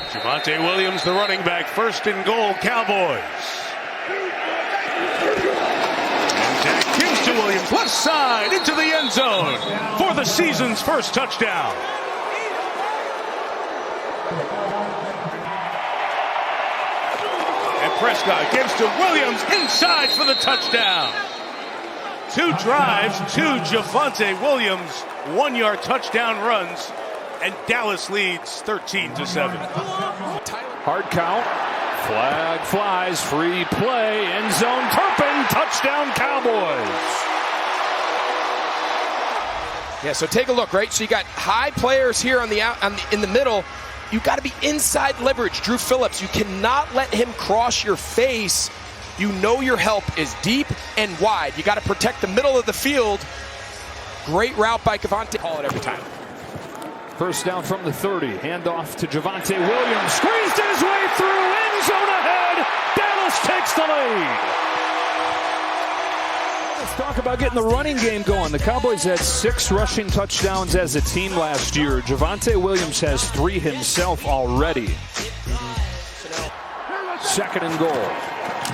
Javonte Williams, the running back, first and goal, Cowboys. And Dak gives to Williams, left side, into the end zone for the season's first touchdown. And Prescott gives to Williams, inside for the touchdown. 2 drives, 2 Javonte Williams, 1-yard touchdown runs, and Dallas leads 13-7. Hard count, flag flies, free play, end zone, Turpin, touchdown Cowboys. Yeah, so take a look, right? So you got high players here in the middle. You got to be inside leverage. Drew Phillips, you cannot let him cross your face. You know your help is deep and wide. You got to protect the middle of the field. Great route by Cavante. Call it every time. First down from the 30. Handoff to Javonte Williams. Squeezed his way through. End zone ahead. Dallas takes the lead. Let's talk about getting the running game going. The Cowboys had 6 rushing touchdowns as a team last year. Javonte Williams has 3 himself already. Second and goal.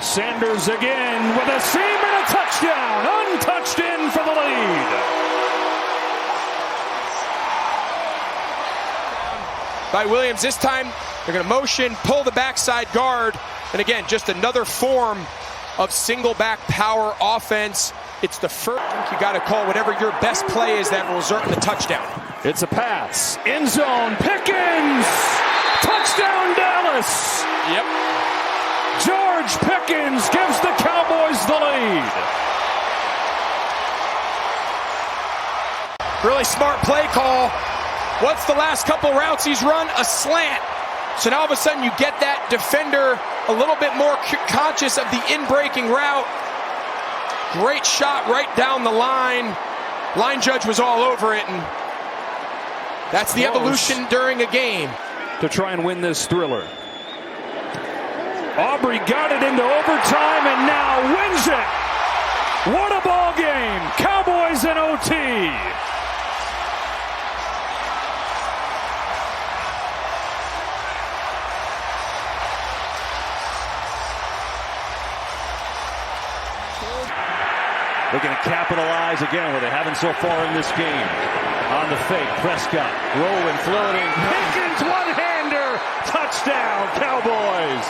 Sanders again with a seam and a touchdown. Untouched in for the lead. By Williams, this time they're going to motion, pull the backside guard, and again, just another form of single back power offense. It's the first. You got to call whatever your best play is that will result in the touchdown. It's a pass. End zone. Pickens. Touchdown Dallas. Yep. George Pickens gives the Cowboys the lead. Really smart play call. What's the last couple routes he's run? A slant. So now all of a sudden you get that defender a little bit more conscious of the in-breaking route. Great shot right down the line. Line judge was all over it, and that's the evolution during a game. To try and win this thriller. Aubrey got it into overtime and now wins it. What a ball game. Cowboys in OT. Looking to capitalize again where they haven't so far in this game. On the fake, Prescott rolling, floating. Pickens one-hander. Touchdown, Cowboys.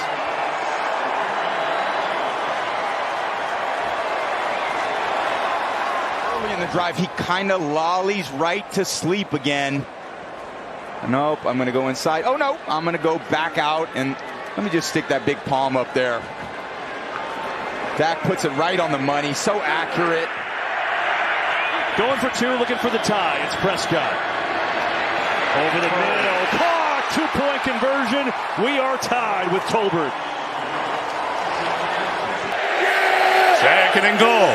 Early in the drive, he kind of lollies right to sleep again. Nope, I'm going to go inside. Oh, no, I'm going to go back out, and let me just stick that big palm up there. Dak puts it right on the money, so accurate. Going for 2, looking for the tie. It's Prescott. Over the middle. Caught! 2-point conversion. We are tied with Tolbert. Second and goal.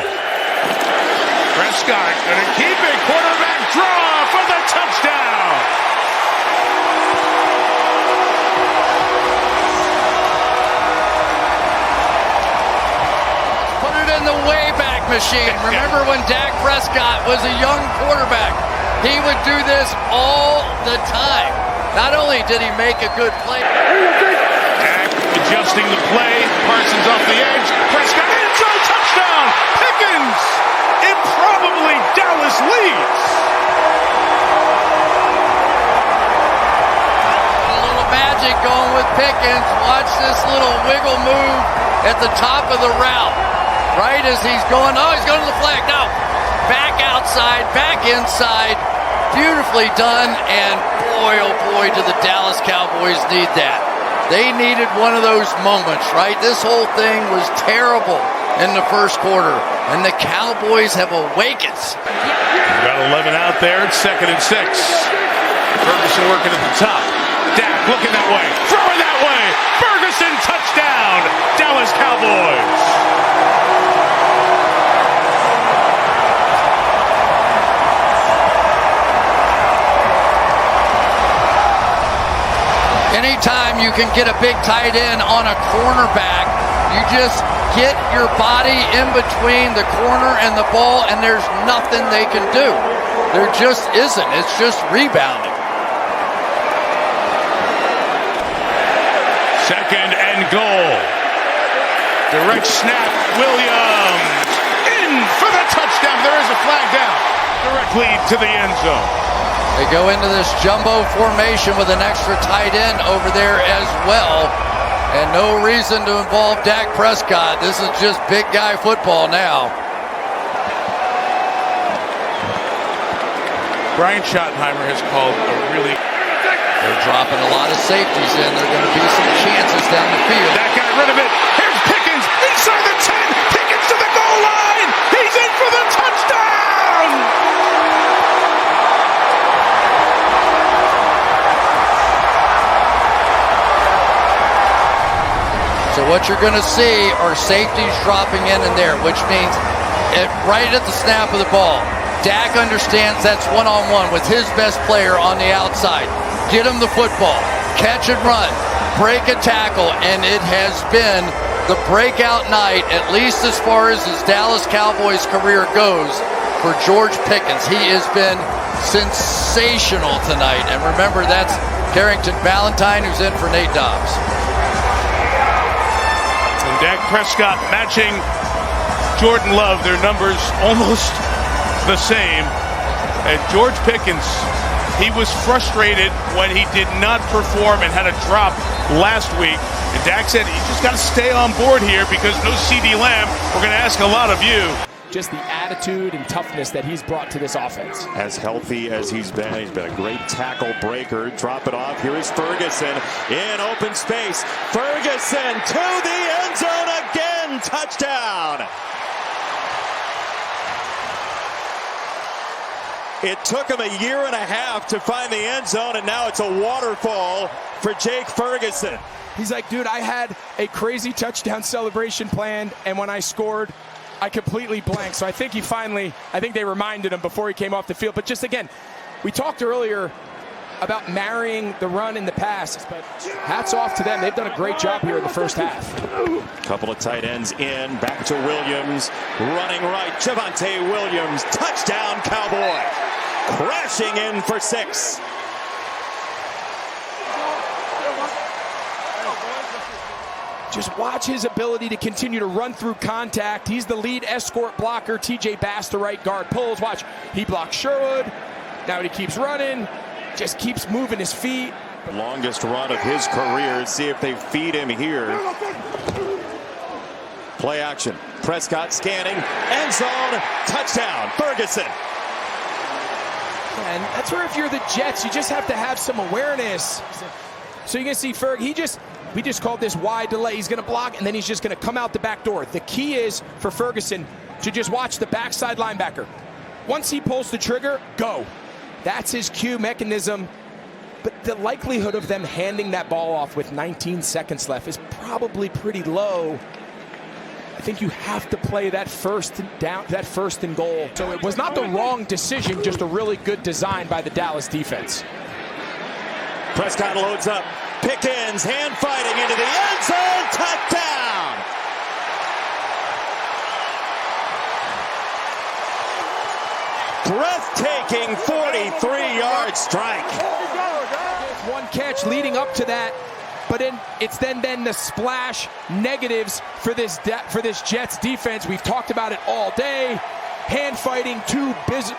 Prescott going to keep it. Quarterback draw for the touchdown. In the Wayback Machine. Remember when Dak Prescott was a young quarterback? He would do this all the time. Not only did he make a good play. Dak adjusting the play. Parsons off the edge. Prescott end zone touchdown. Pickens. Improbably Dallas leads. A little magic going with Pickens. Watch this little wiggle move at the top of the route. Right as he's going, oh, he's going to the flag. No, back outside, back inside. Beautifully done, and boy, oh boy, do the Dallas Cowboys need that. They needed one of those moments, right? This whole thing was terrible in the first quarter, and the Cowboys have awakened. We've got 11 out there. It's 2nd and 6. Ferguson working at the top. Dak looking that way, throwing that way. Ferguson touchdown. Dallas Cowboys. Anytime you can get a big tight end on a cornerback, you just get your body in between the corner and the ball, and there's nothing they can do. There just isn't. It's just rebounding. Second and goal. Direct snap. Williams in for the touchdown. There is a flag down. Direct lead to the end zone. They go into this jumbo formation with an extra tight end over there as well. And no reason to involve Dak Prescott. This is just big guy football now. Brian Schottenheimer has called a really... They're dropping a lot of safeties in. There are going to be some chances down the field. That got rid of it. Here's Pickens inside the 10. Pickens to the goal line. He's in for the touchdown. So what you're going to see are safeties dropping in there, which means right at the snap of the ball, Dak understands that's one-on-one with his best player on the outside. Get him the football, catch and run, break a tackle, and it has been the breakout night, at least as far as his Dallas Cowboys career goes, for George Pickens. He has been sensational tonight. And remember, that's Carrington Valentine, who's in for Nate Dobbs. And Dak Prescott matching Jordan Love, their numbers almost the same. And George Pickens, he was frustrated when he did not perform and had a drop last week. And Dak said, you just got to stay on board here because no CD Lamb. We're going to ask a lot of you. Just the attitude and toughness that he's brought to this offense. As healthy as he's been a great tackle breaker. Drop it off. Here is Ferguson in open space. Ferguson to the end zone again. Touchdown. It took him a year and a half to find the end zone, and now it's a waterfall for Jake Ferguson. He's like, dude, I had a crazy touchdown celebration planned, and when I scored, I completely blanked. So I think they reminded him before he came off the field. But just again, we talked earlier about marrying the run and the pass, but hats off to them. They've done a great job here in the first half. Couple of tight ends in, back to Williams, running right, Javonte Williams, touchdown Cowboy, crashing in for 6. Just watch his ability to continue to run through contact. He's the lead escort blocker. TJ Bass, the right guard, pulls. Watch, he blocks Sherwood. Now he keeps running, just keeps moving his feet. The longest run of his career. See if they feed him here. Play action. Prescott scanning. End zone. Touchdown. Ferguson. And that's where if you're the Jets, you just have to have some awareness. So you're going to see Ferg, we just called this wide delay. He's going to block, and then he's just going to come out the back door. The key is for Ferguson to just watch the backside linebacker. Once he pulls the trigger, go. That's his cue mechanism. But the likelihood of them handing that ball off with 19 seconds left is probably pretty low. I think you have to play that first and goal. So it was not the wrong decision, just a really good design by the Dallas defense. Prescott loads up. Pickens hand fighting into the end zone. Touchdown. Breathtaking 43-yard strike. One catch leading up to that, but it's then been the splash negatives for this Jets defense. We've talked about it all day. Hand fighting, two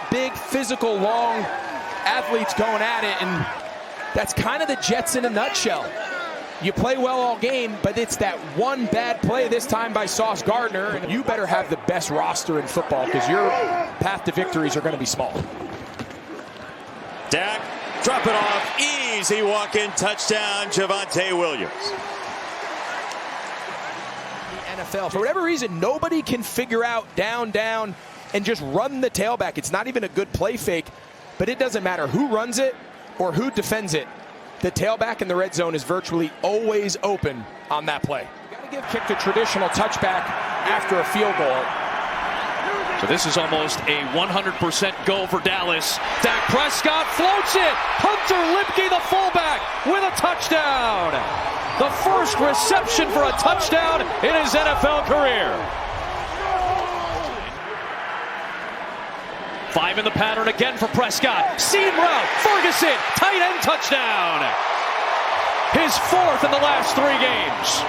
big physical long athletes going at it, and that's kind of the Jets in a nutshell. You play well all game, but it's that one bad play this time by Sauce Gardner, and you better have the best roster in football because your path to victories are going to be small. Dak, drop it off, easy walk-in touchdown, Javonte Williams. The NFL, for whatever reason, nobody can figure out down, and just run the tailback. It's not even a good play fake, but it doesn't matter who runs it or who defends it. The tailback in the red zone is virtually always open on that play. Got to give kick the traditional touchback after a field goal. So this is almost a 100% goal for Dallas. Dak Prescott floats it. Hunter Lipke, the fullback, with a touchdown. The first reception for a touchdown in his NFL career. 5 in the pattern again for Prescott. Seam route. Ferguson, tight end touchdown. his 4th in the last 3 games.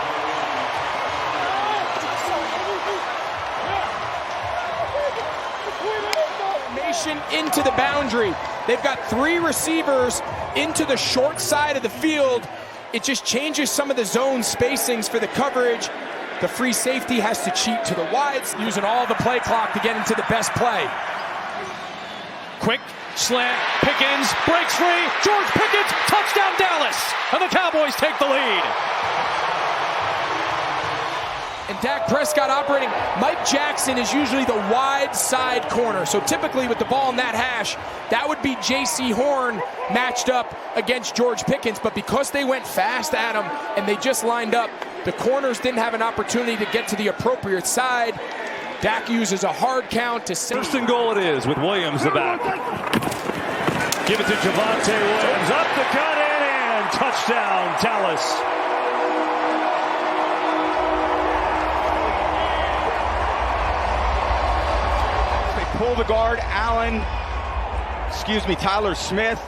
Into the boundary. They've got 3 receivers into the short side of the field. It just changes some of the zone spacings for the coverage. The free safety has to cheat to the wides, using all the play clock to get into the best play. Quick slant, Pickens breaks free, George Pickens, touchdown Dallas, and the Cowboys take the lead. And Dak Prescott operating. Mike Jackson is usually the wide side corner. So typically with the ball in that hash, that would be J.C. Horn matched up against George Pickens. But because they went fast at him and they just lined up, the corners didn't have an opportunity to get to the appropriate side. Dak uses a hard count to save. 1st and goal it is with Williams the back. Give it to Javonte Williams. Up the cut and touchdown Dallas. Pull the guard, Tyler Smith.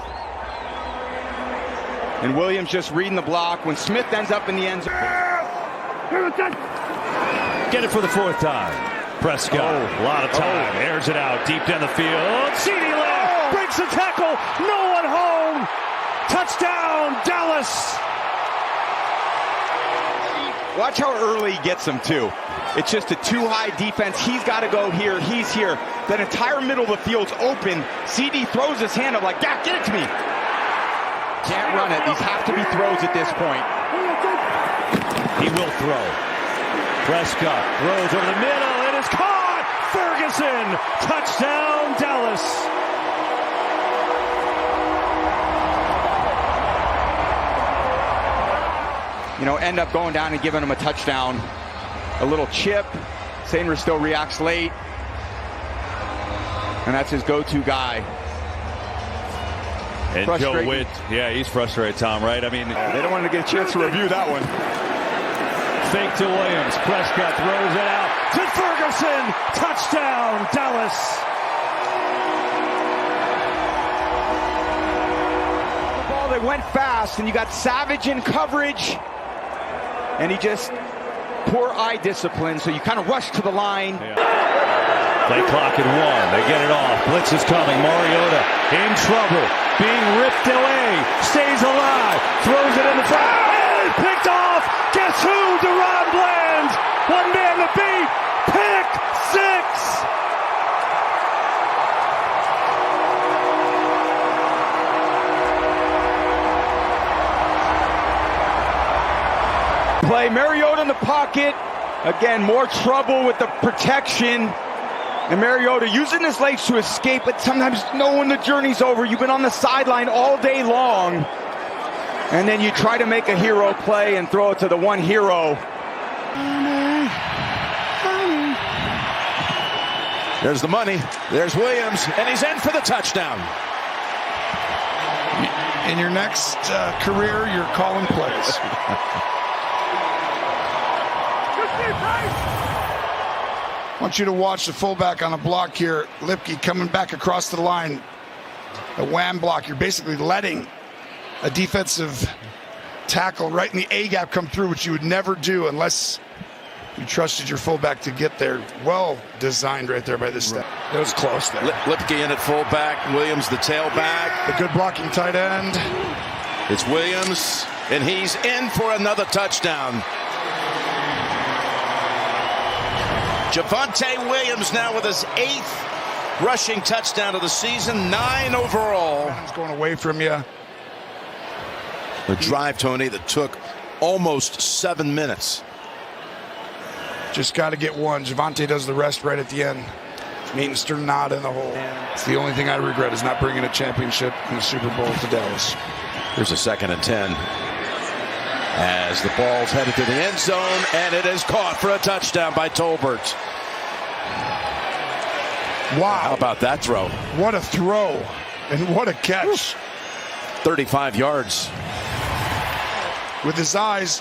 And Williams just reading the block when Smith ends up in the end zone. Get it for the 4th time. Prescott, a lot of time, airs it out deep down the field. CeeDee Lamb breaks the tackle, no one home. Touchdown, Dallas. Watch how early he gets him too. It's just a too high defense. He's got to go here. He's here. That entire middle of the field's open. CD throws his hand up like, Dak, get it to me. Can't run it. These have to be throws at this point. He will throw. Prescott throws over the middle. It is caught. Ferguson. Touchdown, Dallas. End up going down and giving him a touchdown. A little chip. Sainers still reacts late. And that's his go-to guy. And Joe Witt, yeah, he's frustrated, Tom, right? I mean, they don't want to get a chance to review that one. Fake to Williams. Prescott throws it out to Ferguson. Touchdown, Dallas. The ball, they went fast, and you got Savage in coverage. And he just, poor eye discipline, so you kind of rush to the line. Yeah. Play clock at 1. They get it off. Blitz is coming. Mariota in trouble. Being ripped away. Stays alive. Throws it in the front. And picked off. Guess who? Deron Bland. One man to beat. Pick 6. Play Mariota in the pocket. Again, more trouble with the protection. And Mariota using his legs to escape, but sometimes knowing the journey's over. You've been on the sideline all day long. And then you try to make a hero play and throw it to the one hero. There's the money. There's Williams, and he's in for the touchdown. In your next career, you're calling plays. I want you to watch the fullback on a block here. Lipke coming back across the line. A wham block. You're basically letting a defensive tackle right in the A-gap come through, which you would never do unless you trusted your fullback to get there. Well designed right there by this step. It was close there. Lipke in at fullback. Williams the tailback. A good blocking tight end. It's Williams, and he's in for another touchdown. Javonte Williams now with his 8th rushing touchdown of the season, 9 overall. He's going away from you. The drive, Tony, that took almost 7 minutes. Just got to get one. Javonte does the rest right at the end. Meanster not in the hole. It's the only thing I regret is not bringing a championship in the Super Bowl to Dallas. Here's a 2nd and 10. As the ball's headed to the end zone, and it is caught for a touchdown by Tolbert. Wow. How about that throw? What a throw, and what a catch. 35 yards. With his eyes,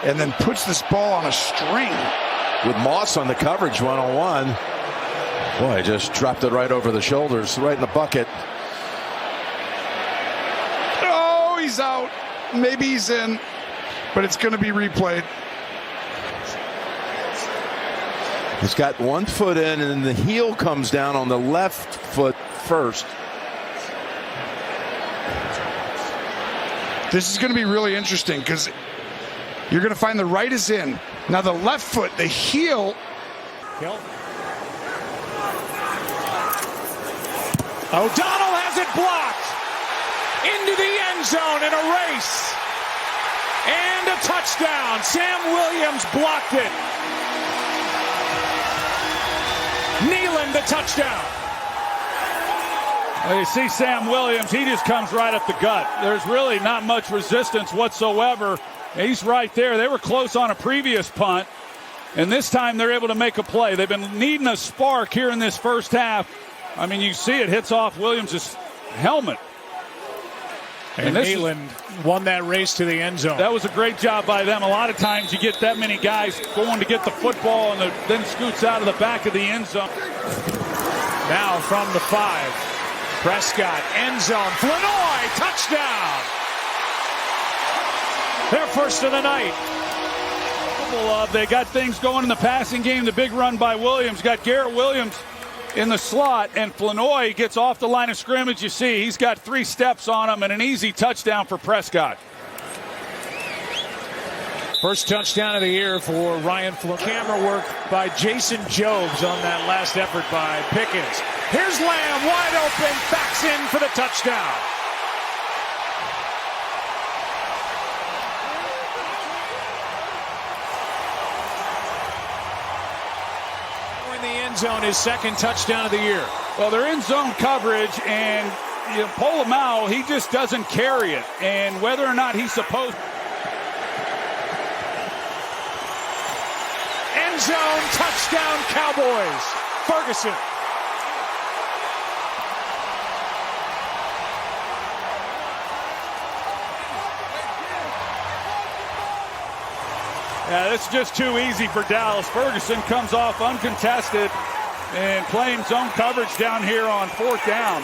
and then puts this ball on a string. With Moss on the coverage one-on-one. Boy, just dropped it right over the shoulders, right in the bucket. Oh, he's out. maybe he's in, but it's going to be replayed. He's got one foot in, and then the heel comes down on the left foot first. This is going to be really interesting because you're going to find the right is in. Now the left foot, the heel. O'Donnell has it blocked into the end zone in a race. And a touchdown. Sam Williams blocked it. Nealon, the touchdown. Well, you see Sam Williams, he just comes right up the gut. There's really not much resistance whatsoever. He's right there. They were close on a previous punt, and this time they're able to make a play. They've been needing a spark here in this first half. I mean, you see it hits off Williams' helmet. And Nealon won that race to the end zone. That was a great job by them. A lot of times you get that many guys going to get the football and then scoots out of the back of the end zone. Now from the 5. Prescott, end zone, Flanoy, touchdown! Their first of the night. They got things going in the passing game. The big run by Williams. Got Garrett Williams in the slot, and Flanoy gets off the line of scrimmage. You see, he's got 3 steps on him and an easy touchdown for Prescott. First touchdown of the year for Ryan Flanoy. Camera work by Jason Jobs on that last effort by Pickens. Here's Lamb, wide open, backs in for the touchdown. In the end zone, his second touchdown of the year. Well, they're in zone coverage, and Polamalu, he just doesn't carry it. And whether or not he's supposed to. End zone, touchdown, Cowboys. Ferguson. Yeah, that's just too easy for Dallas. Ferguson comes off uncontested and playing zone coverage down here on 4th down.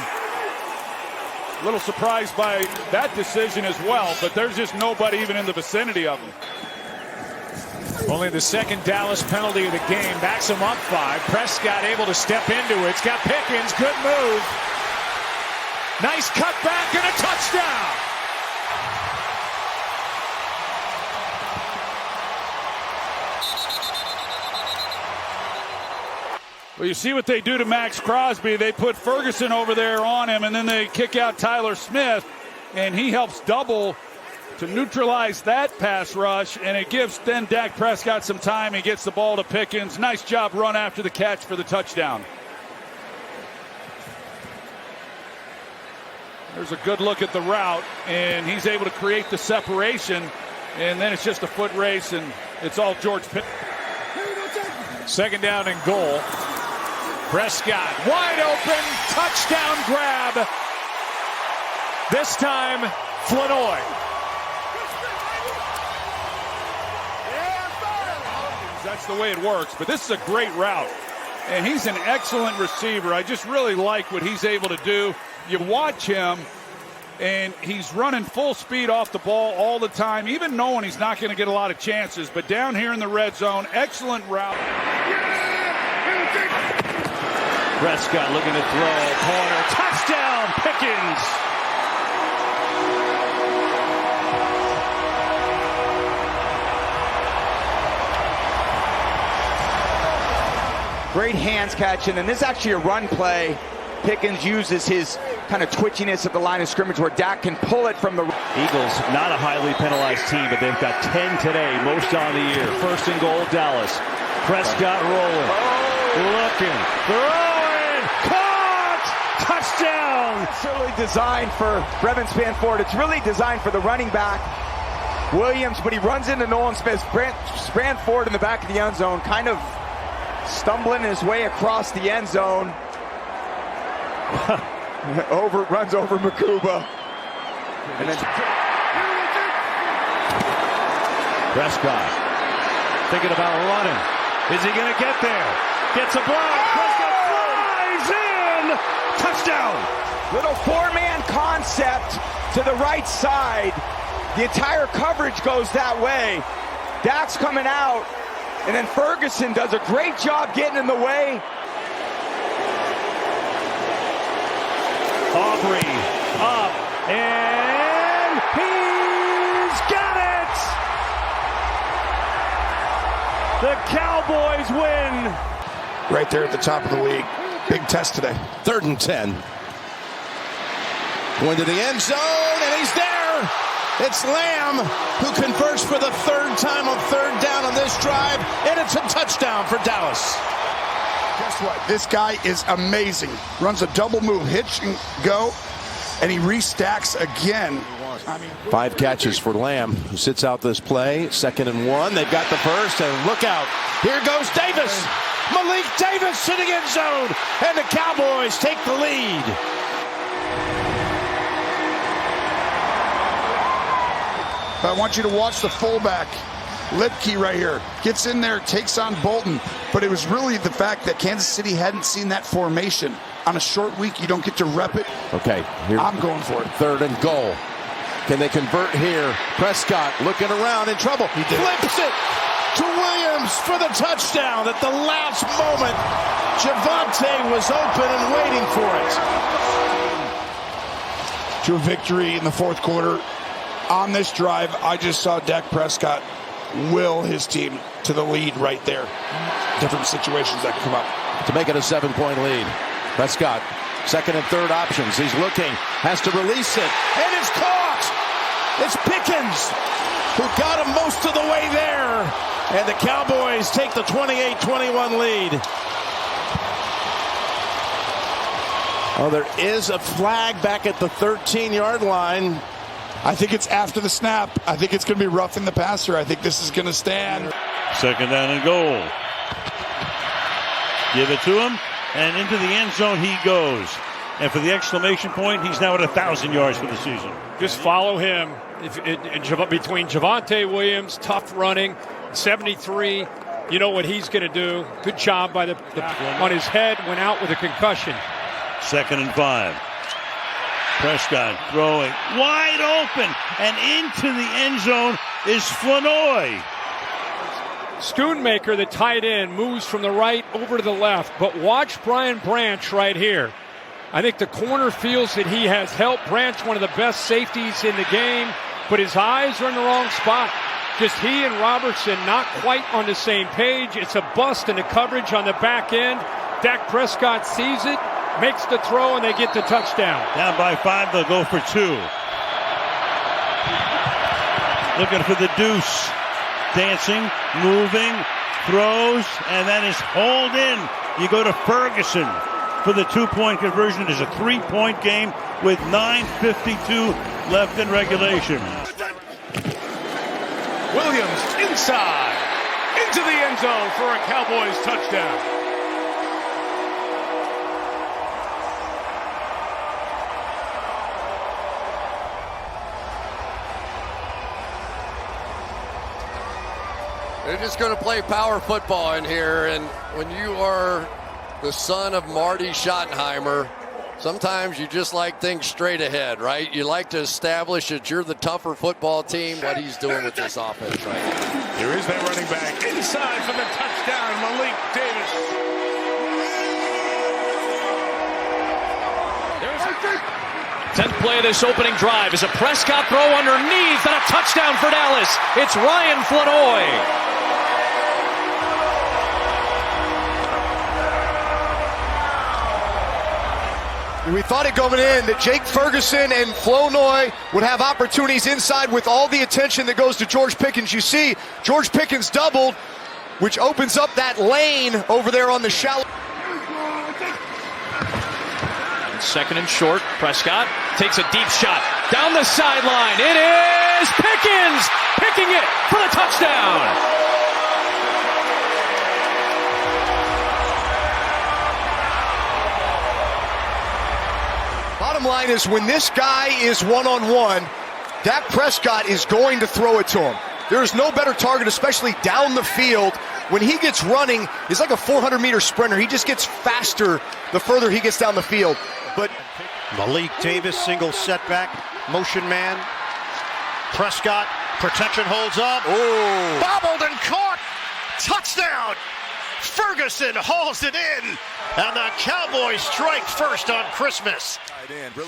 A little surprised by that decision as well, but there's just nobody even in the vicinity of him. Only the second Dallas penalty of the game. Backs him up 5. Prescott able to step into it. It's got Pickens. Good move. Nice cutback and a touchdown. Well, you see what they do to Max Crosby. They put Ferguson over there on him, and then they kick out Tyler Smith, and he helps double to neutralize that pass rush, and it gives then Dak Prescott some time. He gets the ball to Pickens. Nice job run after the catch for the touchdown. There's a good look at the route, and he's able to create the separation, and then it's just a foot race, and it's all George Pickens. Second down and goal. Prescott wide open, touchdown grab. This time, Flanoy. That's the way it works, but this is a great route, and he's an excellent receiver. I just really like what he's able to do. You watch him, and he's running full speed off the ball all the time, even knowing he's not going to get a lot of chances. But down here in the red zone, excellent route. Prescott looking to throw, corner, touchdown, Pickens. Great hands catching, and this is actually a run play. Pickens uses his kind of twitchiness at the line of scrimmage where Dak can pull it from the... Eagles, not a highly penalized team, but they've got 10 today, most on the year. First and goal, Dallas. Prescott rolling, looking, throwing, caught, touchdown! It's really designed for Brevin Spanford. It's really designed for the running back, Williams, but he runs into Nolan Smith. Spanford in the back of the end zone, kind of stumbling his way across the end zone. Runs over Makuba. And then Prescott thinking about running. Is he going to get there? Gets a block. Prescott flies in. Touchdown. Little 4-man concept to the right side. The entire coverage goes that way. Dak's coming out, and then Ferguson does a great job getting in the way. Aubrey up, and he's got it! The Cowboys win! Right there at the top of the league. Big test today. 3rd and 10. Going to the end zone, and he's there! It's Lamb who converts for the 3rd time on 3rd down on this drive, and it's a touchdown for Dallas. Guess what? This guy is amazing. Runs a double move, hitch and go, and he restacks again. 5 catches for Lamb, who sits out this play. 2nd and 1. They've got the first, and look out. Here goes Davis. Malik Davis to the end zone, and the Cowboys take the lead. I want you to watch the fullback, Lipke right here. Gets in there, takes on Bolton. But it was really the fact that Kansas City hadn't seen that formation. On a short week, you don't get to rep it. Okay, here I'm going for it. 3rd and goal. Can they convert here? Prescott looking around in trouble. He flips it to Williams for the touchdown at the last moment. Javonte was open and waiting for it. To a victory in the 4th quarter. On this drive, I just saw Dak Prescott will his team to the lead right there. Different situations that can come up. To make it a 7-point lead. Prescott, 2nd and 3rd options. He's looking, has to release it, and it's caught! It's Pickens who got him most of the way there. And the Cowboys take the 28-21 lead. Oh, there is a flag back at the 13-yard line. I think it's after the snap. I think it's going to be roughing the passer. I think this is going to stand. 2nd down and goal. Give it to him, and into the end zone he goes. And for the exclamation point, he's now at 1,000 yards for the season. Just follow him. Between Javonte Williams, tough running, 73, you know what he's going to do. Good job by on his head, went out with a concussion. 2nd and 5. Prescott throwing wide open, and into the end zone is Flanoy. Schoonmaker, the tight end, moves from the right over to the left. But watch Brian Branch right here. I think the corner feels that he has helped. Branch, one of the best safeties in the game, but his eyes are in the wrong spot. Just he and Robertson not quite on the same page. It's a bust in the coverage on the back end. Dak Prescott sees it, makes the throw, and they get the touchdown. Down by 5, they'll go for 2. Looking for the deuce. Dancing, moving, throws, and that is hauled in. You go to Ferguson for the 2-point conversion. It is a 3-point game with 9:52 left in regulation. Williams inside, into the end zone for a Cowboys touchdown. They're just going to play power football in here, and when you are the son of Marty Schottenheimer, sometimes you just like things straight ahead, right? You like to establish that you're the tougher football team. What he's doing with this offense right now. Here is that running back inside for the touchdown, Malik Davis. Tenth play of this opening drive is a Prescott throw underneath and a touchdown for Dallas. It's Ryan Flanoy. We thought it going in that Jake Ferguson and Flournoy would have opportunities inside with all the attention that goes to George Pickens. You see George Pickens doubled, which opens up that lane over there on the shallow. 2nd and short. Prescott takes a deep shot down the sideline. It is Pickens picking it for the touchdown. Bottom line is when this guy is one-on-one, Dak Prescott is going to throw it to him. There is no better target, especially down the field. When he gets running, he's like a 400-meter sprinter. He just gets faster the further he gets down the field. But Malik Davis, single setback, motion man. Prescott, protection holds up. Oh. Bobbled and caught. Touchdown. Ferguson hauls it in. And the Cowboys strike first on Christmas.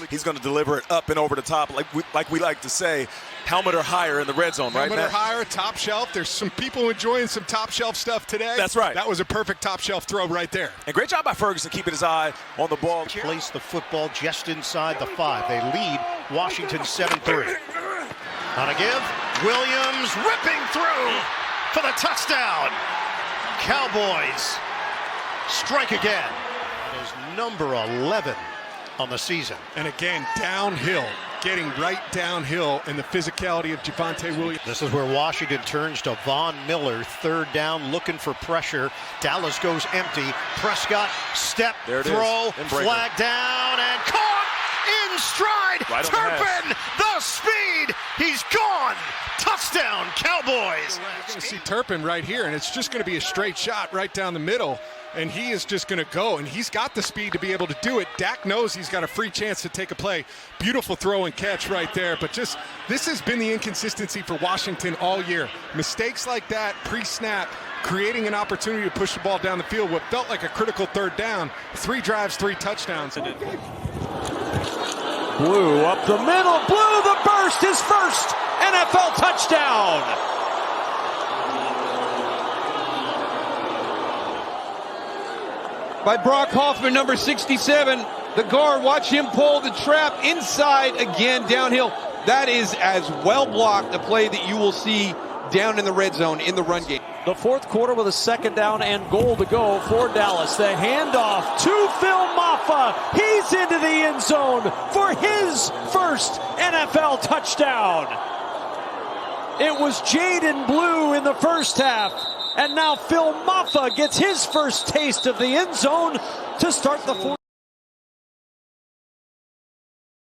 He's going to deliver it up and over the top, like we like to say, helmet or higher in the red zone, right? Helmet or higher, top shelf. There's some people enjoying some top shelf stuff today. That's right. That was a perfect top shelf throw right there. And great job by Ferguson keeping his eye on the ball. Place the football just inside the 5. They lead Washington 7-3. On a give, Williams ripping through for the touchdown. Cowboys strike again. That is number 11 on the season. And again, downhill, getting right downhill, and the physicality of Javonte Williams. This is where Washington turns to Von Miller, third down, looking for pressure. Dallas goes empty. Prescott, step, throw, flag down, and caught in stride. Right Turpin, the speed, he's gone. Touchdown, Cowboys. You're going to see Turpin right here, and it's just going to be a straight shot right down the middle. And he is just going to go, and he's got the speed to be able to do it. Dak knows he's got a free chance to take a play. Beautiful throw and catch right there. But just this has been the inconsistency for Washington all year. Mistakes like that pre-snap, creating an opportunity to push the ball down the field, what felt like a critical third down. 3 drives, 3 touchdowns. Blue up the middle. Blue the burst, his first NFL touchdown. By Brock Hoffman, number 67. The guard, watch him pull the trap inside again, downhill. That is as well blocked a play that you will see down in the red zone in the run game. The fourth quarter with a 2nd down and goal to go for Dallas. The handoff to Phil Maffa. He's into the end zone for his first NFL touchdown. It was Jaden Blue in the first half. And now Phil Maffa gets his first taste of the end zone to start the fourth.